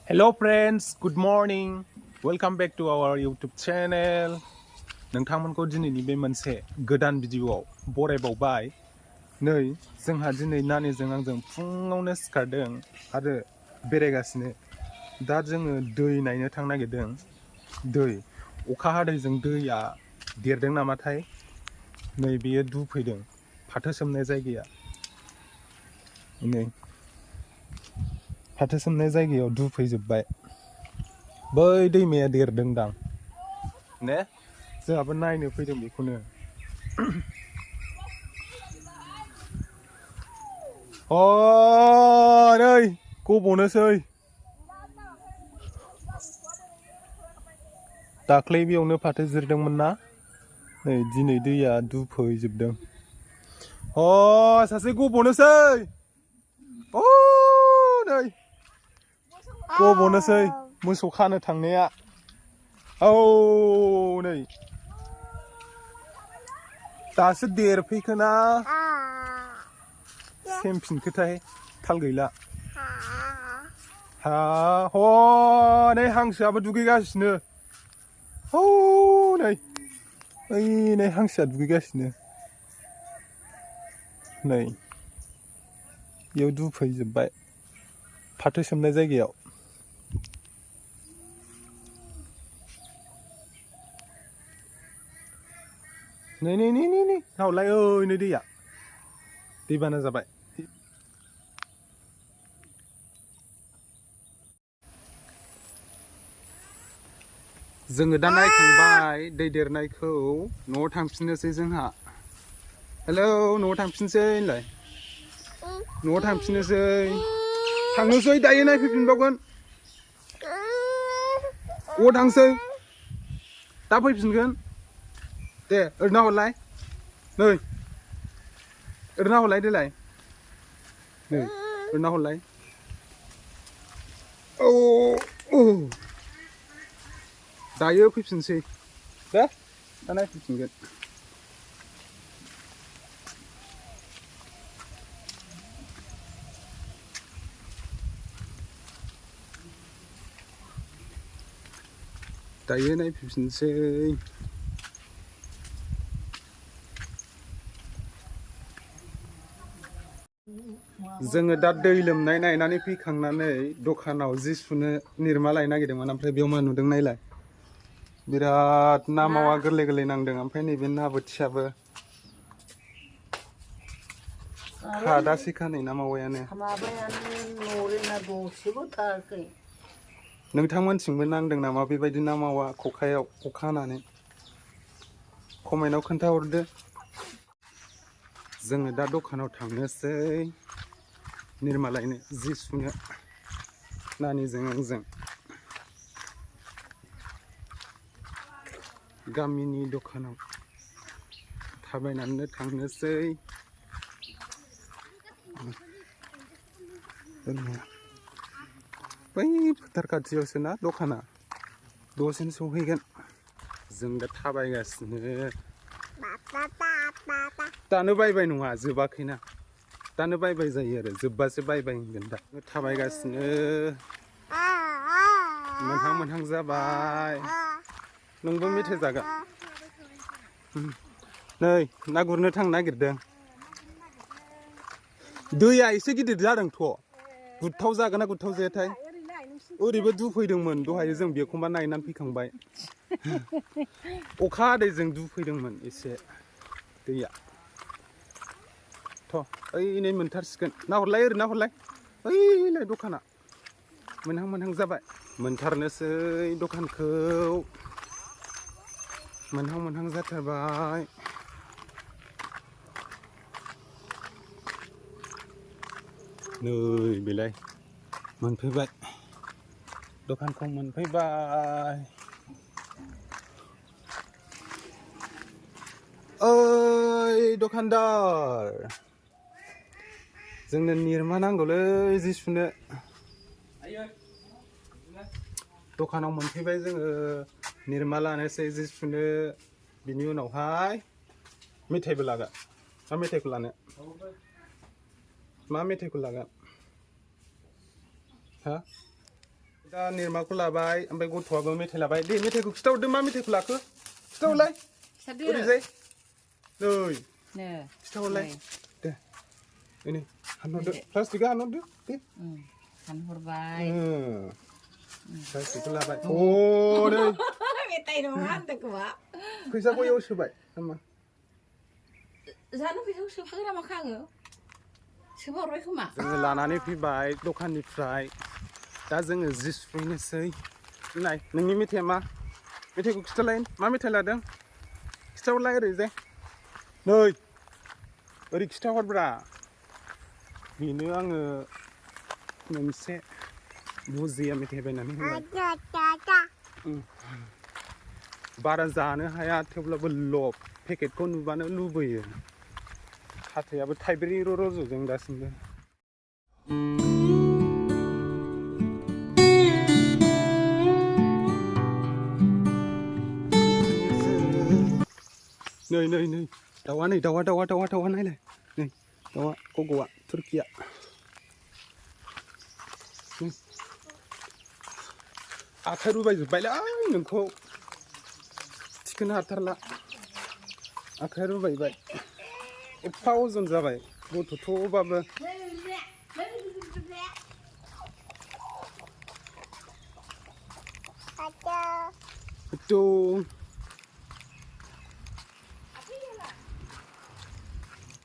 Hello friends, good morning. Welcome back to our YouTube channel. नोंथांमोनखौ दिनैनि बे मोनसे गोदान भिडिअआव बरायबावबाय। नै जोंहा दिनै नानिजों आंजों फुङावनो सिखारदों आरो बेरायगासिनो। दा जोङो दै नायनो थांनो नागिरदों। दै अखा हादैजों दैया देरदों नामाथाय। नै बेयो दुफैदों फाथो सोमनाय जायगाया। नै फाथो सोमनाय जायगायाव दुफैजोब्बाय। बै दैमाया देरदोंदां ने जोंहाबो नायनो फैदों बेखौनो। नै गब'नोसै दाख्लै बेयावनो फाथो जिरदोंमोन ना। नै दिनै दैया दुफैजोबदों। सासे गब'नोसै नै गब'नोसै मोसौ खानो थांनाया। नै दासो देरफैखोना सेमफिनखोथाय थाल गैला। नै हांसोआबो दुगैगासिनो। नै हांसोआ दुगैगासिनो। नै बेयाव दुफैजोब्बाय फाथो सोमनाय जायगायाव। नै नाहरलाय नै दैया दैबाना जाबाय। जोङो दा नायखांबाय दै देरनायखौ न'आव थांफिननोसै जोंहा। हेलौ न'आव थांफिनसै होनलाय। न'आव थांनोसै दायो नायफैफिनबावगोन। अ थांसै दा फैफिनगोन दे। ओरैनो हरलाय नै ओरैनो हरलाय देलाय नै ओरैनो हरलाय। दायो फैफिनसै दे दा नायफैफिनगोन। दायो नायफैफिनसै। जोङो दा दै लोमनाय नायनानै फैखांनानै दखानाव जि सुनो निरमा लायनो नागिरदोंमोन। ओमफ्राय बेयाव मा नुदों नायलाय बिराद ना मावा गोरलै गोरलै नांदों। ओमफ्राय नैबे ना बोथियाबो खादासैखा नै ना मावायानो। नोंथांमोनथिंबो नांदों नामा बेबायदि ना मावा खखायाव अखा हानानै? कमेन्टआव खोन्थाहरदो। जोङो दा दखानाव थांनोसै निरमा लायनो जि सुनो नानिजों आंजों। गामिनि दखानाव थाबायनानै थांनोसै। बै फोथार खाथियावसो ना दखाना, दसेनो सहैगोन। जों दा थाबायगासिनो। दानो बायबाय नङा जोबाखैना, दानो बायबाय जायो आरो जोब्बासो बायबाय होनगोन। दा थाबायगासिनो मोनहां जाबाय। नोंबो मेथाइ जागोन? नै ना गुरनो थांनो नागिरदों। दैया एसे गिदिर जादोंथ'। गुरथाव जागोन ना गुरथाव जायाथाय। ओरैबो दुफैदोंमोन दहाय जों बेखौबा नायनानै फैखांबाय। अखा हादैजों दुफैदोंमोन एसे दैया। ओइ नै मोनथारसिगोन। नाहरलाय ओरै नाहरलाय ओइलाय दखाना मोनहां जाबाय। मोनथारनोसै दखानखौ। मोनहां जाथारबाय। नै बेलाय मोनफैबाय, दखानखौ मोनफैबाय। ओइ दखानदार, जोंनो निरमा नांगौलै जि सुनो। दखानाव मोनफैबाय जोङो निरमा लानोसै जि सुनो। बिनि उनावहाय मेथाइबो लागोन। मा मेथाइखौ लानो? मा मेथाइखौ लागोन? हा? दा निर्माखौ लाबाय ओमफ्राय गथ'आबो मेथाइ लाबाय दे मेथाइखौ खिथाहरदो मा मेथाइखौ लाखो खिथाहरलाय ओरैजाय नै खिथाहरलाय दे नै हानहरदो प्लास्टिकआ हानहरदो दे हानहरबाय प्लास्टिकखौ लाबाय नै मेथाइ नङा होनदों खोमा फैसाखौ इयाव सोबाय नामा जानो फैसाखौ सोफागोन ना माखो आङो सोफाहरबाय खोमा जोङो लानानै फैबाय दखाननिफ्राय दा जोङो जि सुफैनोसै नाय नोंनि मेथाइया मा मेथाइखौ खिथालाय मा मेथाइ लादों खिथाहरलाय ओरैजाय नै ओरै खिथाहरब्रा बेनो आङो मोनसे बुजिया मेथाइ बायनानै होबाय बारा जानो हाया थेवब्लाबो लब पेकेटखौ नुबानो लुबैयो हाथायाबो थाइब्रैल' रज'दों दासिमबो नै दाउआ नै दाउआ नायलाय नै दाउआ गग'आ तुर्किया आखाइ रुबायजोब्बायलै नोंखौ थिखोनो हाथारला आखाइ रुबायबाय एफा अजन जाबाय गथ'थ'बाबो